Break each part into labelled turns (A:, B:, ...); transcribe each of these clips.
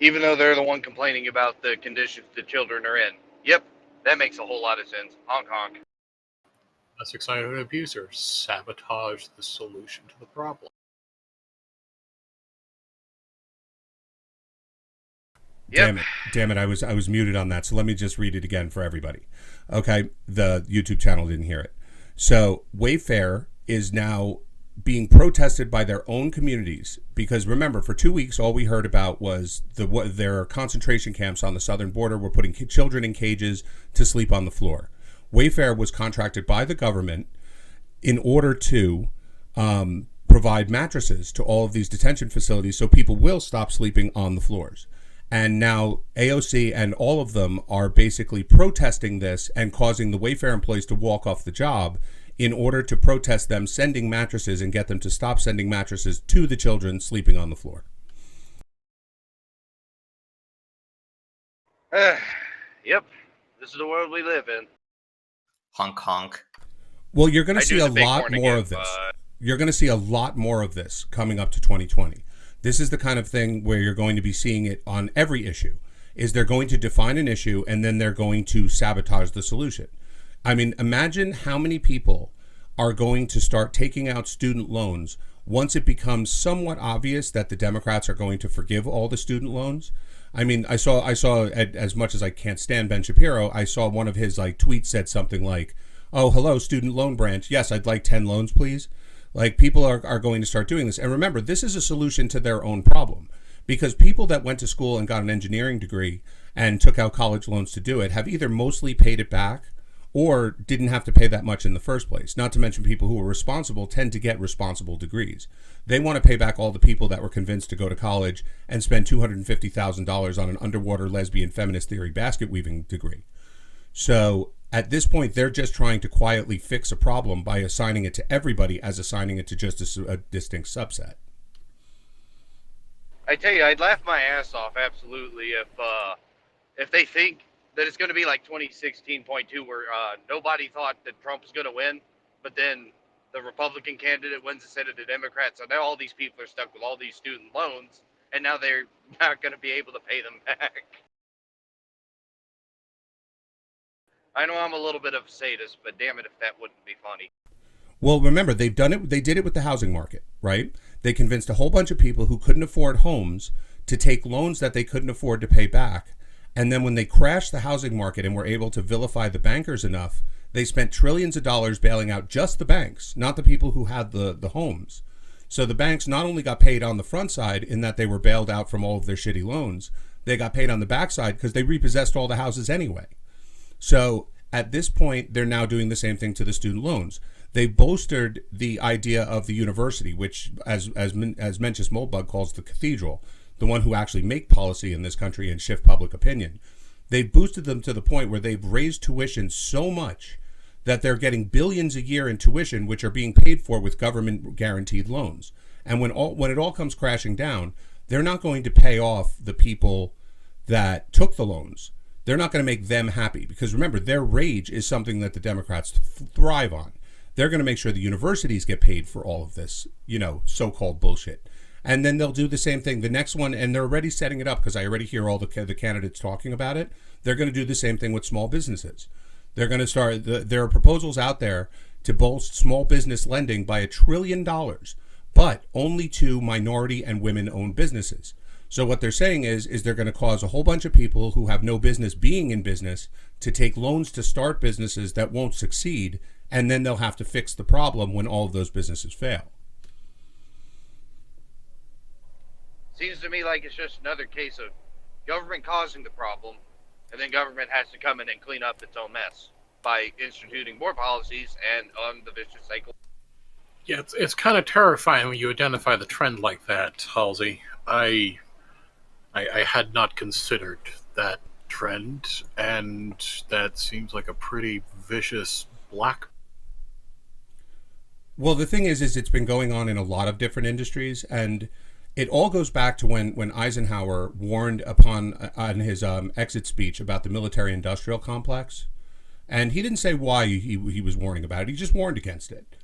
A: even though they're the one complaining about the conditions the children are in. Yep, that makes a whole lot of sense. Honk honk.
B: Domestic sign of an abuser. Sabotage the solution to the problem.
A: Yep.
C: Damn it! I was muted on that, so let me just read it again for everybody. Okay, the YouTube channel didn't hear it. So Wayfair is now being protested by their own communities because remember, for 2 weeks, all we heard about was their concentration camps on the southern border were putting children in cages to sleep on the floor. Wayfair was contracted by the government in order to provide mattresses to all of these detention facilities so people will stop sleeping on the floors. And now AOC and all of them are basically protesting this and causing the Wayfair employees to walk off the job in order to protest them sending mattresses and get them to stop sending mattresses to the children sleeping on the floor.
A: Yep, this is the world we live in.
D: Honk honk.
C: Well, you're going to see a lot more of this. You're going to see a lot more of this coming up to 2020. This is the kind of thing where you're going to be seeing it on every issue. Is they're going to define an issue and then they're going to sabotage the solution. I mean, imagine how many people are going to start taking out student loans once it becomes somewhat obvious that the Democrats are going to forgive all the student loans. I mean, I saw as much as I can't stand Ben Shapiro, I saw one of his tweets said something like, "Oh, hello, student loan branch. Yes, I'd like 10 loans, please." People are going to start doing this. And remember, this is a solution to their own problem because people that went to school and got an engineering degree and took out college loans to do it have either mostly paid it back or didn't have to pay that much in the first place. Not to mention people who are responsible tend to get responsible degrees. They want to pay back all the people that were convinced to go to college and spend $250,000 on an underwater lesbian feminist theory basket weaving degree. So at this point, they're just trying to quietly fix a problem by assigning it to everybody as assigning it to just a distinct subset.
A: I tell you, I'd laugh my ass off absolutely if they think that it's going to be like 2016.2 where nobody thought that Trump was going to win, but then the Republican candidate wins instead of the Democrat. So now all these people are stuck with all these student loans, and now they're not going to be able to pay them back. I know I'm a little bit of a sadist, but damn it if that wouldn't be funny.
C: Well, remember, they've done it. They did it with the housing market, right? They convinced a whole bunch of people who couldn't afford homes to take loans that they couldn't afford to pay back. And then when they crashed the housing market and were able to vilify the bankers enough, they spent trillions of dollars bailing out just the banks, not the people who had the homes. So the banks not only got paid on the front side in that they were bailed out from all of their shitty loans, they got paid on the back side because they repossessed all the houses anyway. So at this point, they're now doing the same thing to the student loans. They bolstered the idea of the university, which, as Mencius Moldbug calls the cathedral, the one who actually make policy in this country and shift public opinion. They've boosted them to the point where they've raised tuition so much that they're getting billions a year in tuition, which are being paid for with government guaranteed loans. And when it all comes crashing down, they're not going to pay off the people that took the loans. They're not going to make them happy because remember, their rage is something that the Democrats thrive on. They're going to make sure the universities get paid for all of this, so-called bullshit. And then they'll do the same thing. The next one, and they're already setting it up because I already hear all the candidates talking about it. They're going to do the same thing with small businesses. They're going to start, there are proposals out there to bolster small business lending by $1 trillion, but only to minority and women-owned businesses. So what they're saying is they're going to cause a whole bunch of people who have no business being in business to take loans to start businesses that won't succeed, and then they'll have to fix the problem when all of those businesses fail.
A: Seems to me like it's just another case of government causing the problem, and then government has to come in and clean up its own mess by instituting more policies and on the vicious cycle.
B: Yeah, it's kind of terrifying when you identify the trend like that, Halsey. I had not considered that trend, and that seems like a pretty vicious black.
C: Well, the thing is it's been going on in a lot of different industries, and it all goes back to when Eisenhower warned on his exit speech about the military-industrial complex. And he didn't say why he was warning about it. He just warned against it,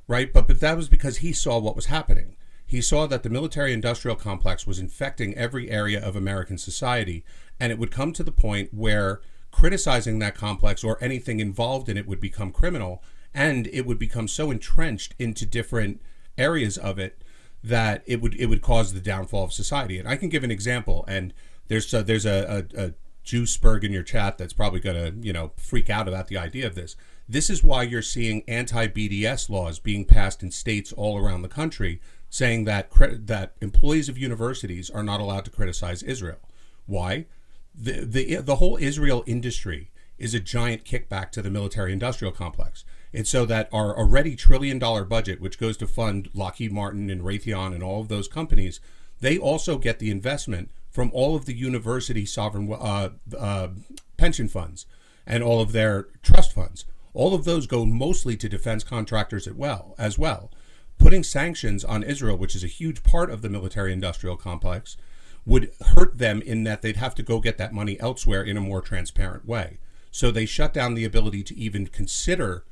C: right? But that was because he saw what was happening. He saw that the military-industrial complex was infecting every area of American society, and it would come to the point where criticizing that complex or anything involved in it would become criminal, and it would become so entrenched into different areas of it that it would cause the downfall of society. And I can give an example. And there's a Jewsburg in your chat that's probably going to freak out about the idea of this. This is why you're seeing anti-BDS laws being passed in states all around the country, saying that that employees of universities are not allowed to criticize Israel. Why? The whole Israel industry is a giant kickback to the military-industrial complex. It's so that our already $1 trillion budget, which goes to fund Lockheed Martin and Raytheon and all of those companies, they also get the investment from all of the university sovereign pension funds and all of their trust funds. All of those go mostly to defense contractors as well. Putting sanctions on Israel, which is a huge part of the military-industrial complex, would hurt them in that they'd have to go get that money elsewhere in a more transparent way. So they shut down the ability to even consider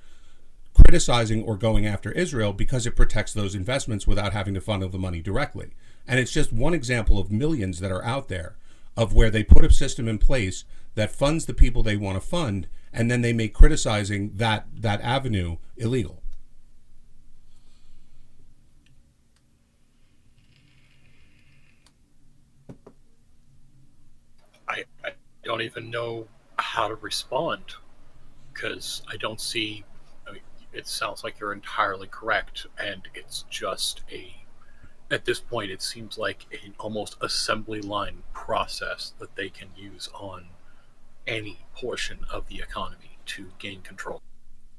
C: criticizing or going after Israel because it protects those investments without having to funnel the money directly. And it's just one example of millions that are out there of where they put a system in place that funds the people they want to fund, and then they make criticizing that avenue illegal.
B: I don't even know how to respond because I don't see. I mean, it sounds like you're entirely correct, and it's just at this point, it seems like an almost assembly line process that they can use on any portion of the economy to gain control.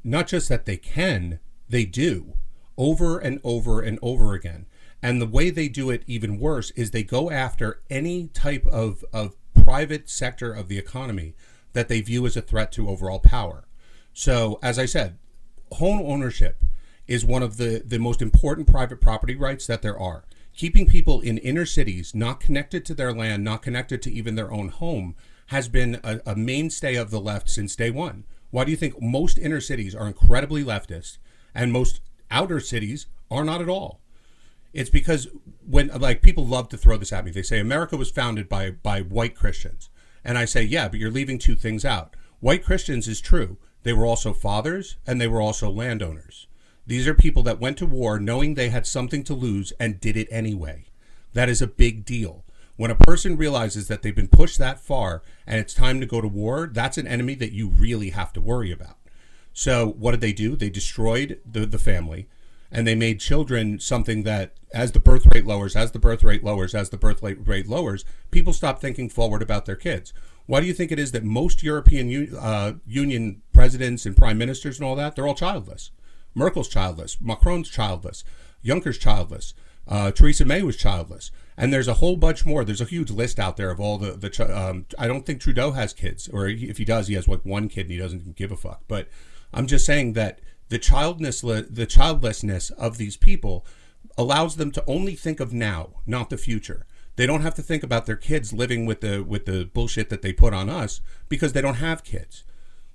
C: Not just that they do over and over and over again. And the way they do it even worse is they go after any type of private sector of the economy that they view as a threat to overall power. So, as I said, home ownership is one of the most important private property rights that there are. Keeping people in inner cities, not connected to their land, not connected to even their own home, has been a mainstay of the left since day one. Why do you think most inner cities are incredibly leftist and most outer cities are not at all? It's because when, like, people love to throw this at me. They say America was founded by white Christians. And I say, yeah, but you're leaving two things out. White Christians is true. They were also fathers and they were also landowners. These are people that went to war knowing they had something to lose and did it anyway. That is a big deal. When a person realizes that they've been pushed that far and it's time to go to war, that's an enemy that you really have to worry about. So what did they do? They destroyed the family, and they made children something that, as the birth rate lowers, people stop thinking forward about their kids. Why do you think it is that most European Union presidents and prime ministers and all that, they're all childless? Merkel's childless, Macron's childless, Juncker's childless, Theresa May was childless, and there's a whole bunch more. There's a huge list out there of all I don't think Trudeau has kids, or if he does, he has like one kid and he doesn't give a fuck. But I'm just saying that the childlessness of these people allows them to only think of now, not the future. They don't have to think about their kids living with the bullshit that they put on us because they don't have kids,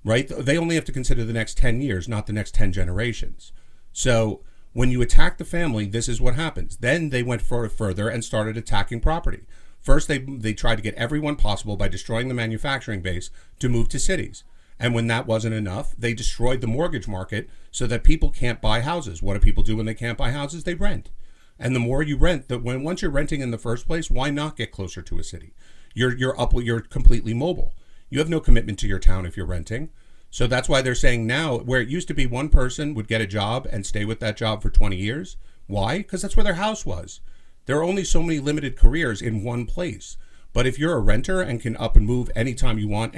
C: right? They only have to consider the next 10 years, not the next 10 generations. So when you attack the family, this is what happens. Then they went further and started attacking property. First, they tried to get everyone possible by destroying the manufacturing base to move to cities. And when that wasn't enough, they destroyed the mortgage market so that people can't buy houses. What do people do when they can't buy houses? They rent. And the more you rent, once you're renting in the first place, why not get closer to a city? You're completely mobile. You have no commitment to your town if you're renting. So that's why they're saying now, where it used to be one person would get a job and stay with that job for 20 years. Why? Because that's where their house was. There are only so many limited careers in one place. But if you're a renter and can up and move anytime you want,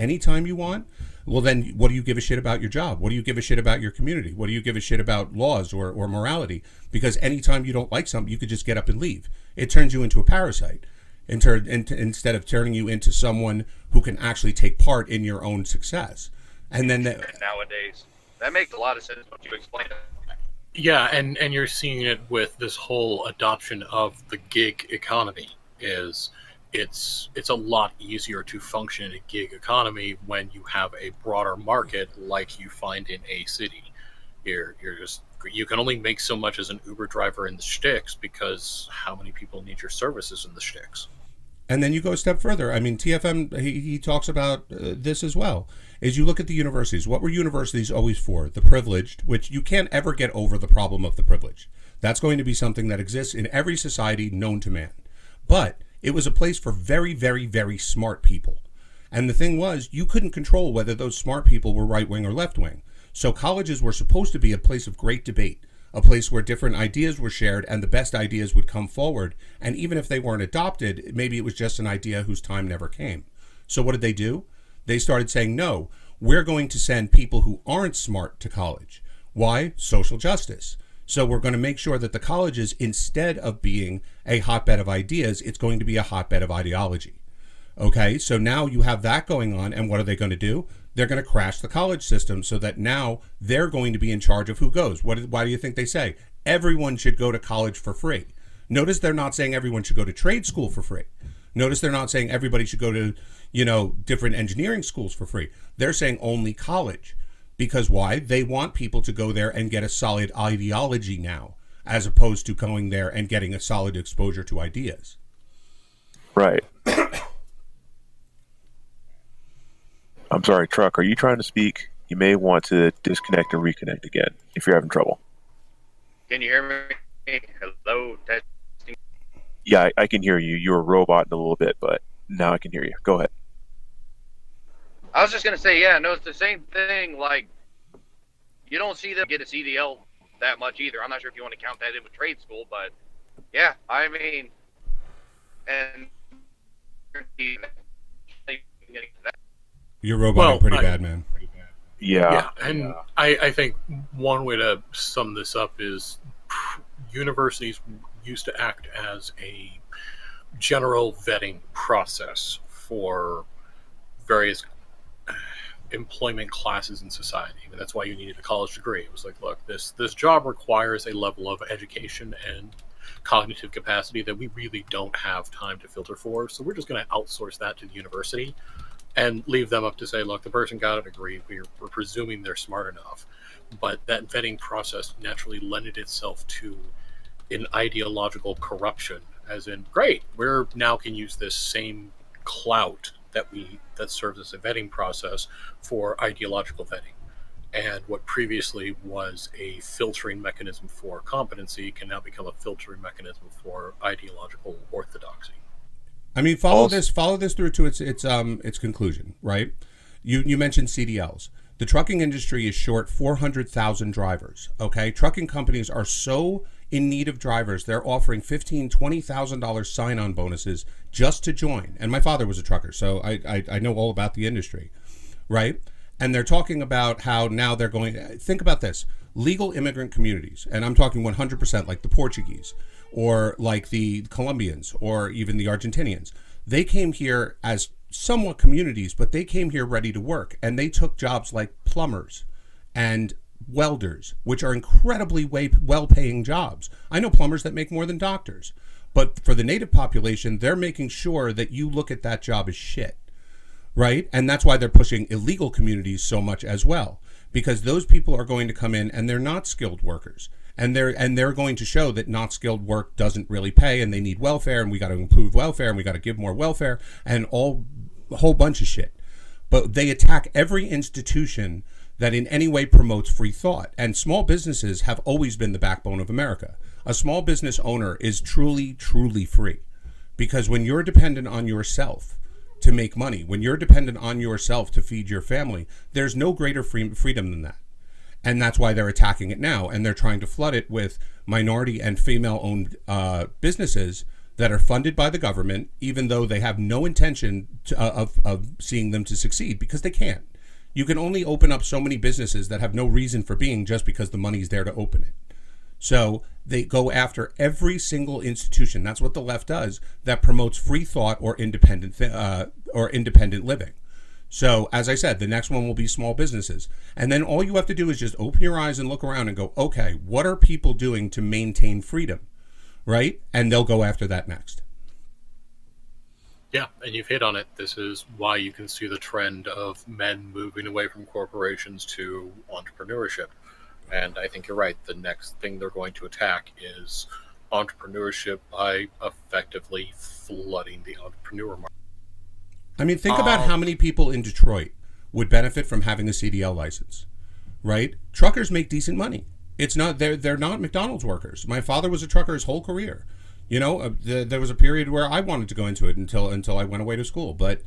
C: well, then what do you give a shit about your job? What do you give a shit about your community? What do you give a shit about laws or morality? Because anytime you don't like something, you could just get up and leave. It turns you into a parasite instead of turning you into someone who can actually take part in your own success. And then
A: nowadays, that makes a lot of sense when you explain it.
B: Yeah, and you're seeing it with this whole adoption of the gig economy. It's a lot easier to function in a gig economy when you have a broader market like you find in a city. You're just you can only make so much as an Uber driver in the sticks because how many people need your services in the sticks?
C: And then you go a step further. I mean, TFM, he talks about this as well. Is you look at the universities. What were universities always for? The privileged, which you can't ever get over the problem of the privileged. That's going to be something that exists in every society known to man. But it was a place for very, very, very smart people. And the thing was, you couldn't control whether those smart people were right wing or left wing. So colleges were supposed to be a place of great debate, a place where different ideas were shared and the best ideas would come forward. And even if they weren't adopted, maybe it was just an idea whose time never came. So what did they do? They started saying, no, we're going to send people who aren't smart to college. Why? Social justice. So we're going to make sure that the colleges, instead of being a hotbed of ideas, it's going to be a hotbed of ideology. Okay, so now you have that going on, and what are they going to do? They're going to crash the college system so that now they're going to be in charge of who goes. Why do you think they say everyone should go to college for free? Notice they're not saying everyone should go to trade school for free. Notice they're not saying everybody should go to, different engineering schools for free. They're saying only college. Because why? They want people to go there and get a solid ideology now, as opposed to going there and getting a solid exposure to ideas.
E: Right. I'm sorry, Truck, are you trying to speak? You may want to disconnect and reconnect again if you're having trouble.
A: Can you hear me? Hello, testing.
E: Yeah, I can hear you. You're a robot in a little bit, but now I can hear you. Go ahead.
A: I was just gonna say, yeah, no, it's the same thing. Like, you don't see them get a CDL that much either. I'm not sure if you want to count that in with trade school, but yeah, I mean, and
C: You're roboting pretty bad, man.
E: Yeah.
B: And I think one way to sum this up is universities used to act as a general vetting process for various employment classes in society. I mean, that's why you needed a college degree. It was like, look, this job requires a level of education and cognitive capacity that we really don't have time to filter for, so we're just going to outsource that to the university and leave them up to say, look, the person got a degree, we're presuming they're smart enough. But that vetting process naturally lended itself to an ideological corruption, as in, great, we're now can use this same clout that serves as a vetting process for ideological vetting. And what previously was a filtering mechanism for competency can now become a filtering mechanism for ideological orthodoxy.
C: I mean, follow this through to its conclusion, right? You mentioned CDLs. The trucking industry is short 400,000 drivers. Okay, trucking companies are so in need of drivers, they're offering $15,000, $20,000 sign-on bonuses just to join. And my father was a trucker, so I know all about the industry, right? And they're talking about how now they're going. Think about this: legal immigrant communities, and I'm talking 100% like the Portuguese, or like the Colombians, or even the Argentinians. They came here as somewhat communities, but they came here ready to work, and they took jobs like plumbers and welders, which are incredibly well-paying jobs. I know plumbers that make more than doctors, but for the native population, they're making sure that you look at that job as shit, right? And that's why they're pushing illegal communities so much as well, because those people are going to come in and they're not skilled workers, and they're going to show that not skilled work doesn't really pay, and they need welfare, and we got to improve welfare, and we got to give more welfare, and a whole bunch of shit. But they attack every institution that in any way promotes free thought. And small businesses have always been the backbone of America. A small business owner is truly, truly free. Because when you're dependent on yourself to make money, when you're dependent on yourself to feed your family, there's no greater freedom than that. And that's why they're attacking it now. And they're trying to flood it with minority and female-owned businesses that are funded by the government, even though they have no intention of seeing them to succeed, because they can't. You can only open up so many businesses that have no reason for being just because the money's there to open it. So they go after every single institution. That's what the left does, that promotes free thought or independent living. So as I said, the next one will be small businesses. And then all you have to do is just open your eyes and look around and go, okay, what are people doing to maintain freedom? Right? And they'll go after that next.
B: Yeah, and you've hit on it. This is why you can see the trend of men moving away from corporations to entrepreneurship. And I think you're right. The next thing they're going to attack is entrepreneurship by effectively flooding the entrepreneur market.
C: I mean, think about how many people in Detroit would benefit from having a CDL license, right? Truckers make decent money. It's not they're not McDonald's workers. My father was a trucker his whole career. You know, there was a period where I wanted to go into it until I went away to school. But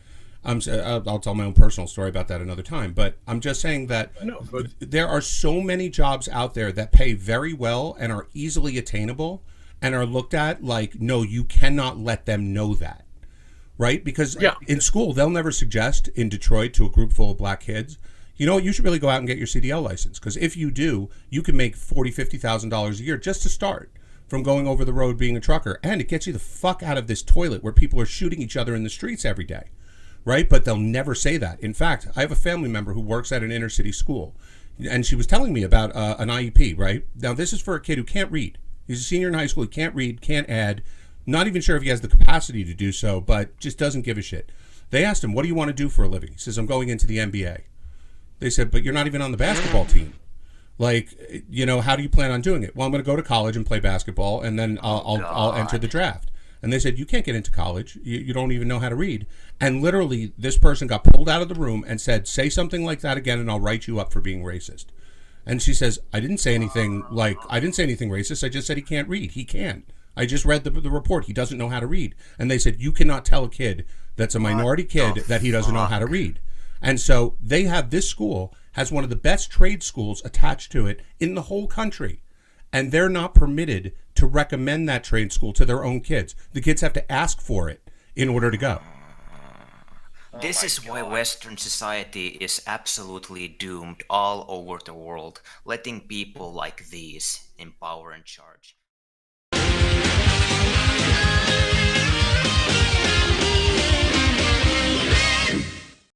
C: I'll tell my own personal story about that another time. But I'm just saying that there are so many jobs out there that pay very well and are easily attainable and are looked at like, no, you cannot let them know that. Right? Because in school, they'll never suggest in Detroit to a group full of black kids, you know what, you should really go out and get your CDL license. Because if you do, you can make $40,000, $50,000 a year just to start from going over the road being a trucker. And it gets you the fuck out of this toilet where people are shooting each other in the streets every day. Right? But they'll never say that. In fact, I have a family member who works at an inner city school. And she was telling me about an IEP, right? Now, this is for a kid who can't read. He's a senior in high school. He can't read, can't add. Not even sure if he has the capacity to do so, but just doesn't give a shit. They asked him, what do you want to do for a living? He says, I'm going into the NBA. They said, but you're not even on the basketball team. Like, you know, how do you plan on doing it? Well, I'm going to go to college and play basketball, and then I'll enter the draft. And they said, you can't get into college. You don't even know how to read. And literally, this person got pulled out of the room and said, say something like that again, and I'll write you up for being racist. And she says, I didn't say anything racist. I just said he can't read. He can't. I just read the report. He doesn't know how to read. And they said, you cannot tell a kid that's a minority kid that he doesn't know how to read. And so they have, this school has one of the best trade schools attached to it in the whole country. And they're not permitted to recommend that trade school to their own kids. The kids have to ask for it in order to go.
D: This is why Western society is absolutely doomed all over the world, letting people like these in power and charge.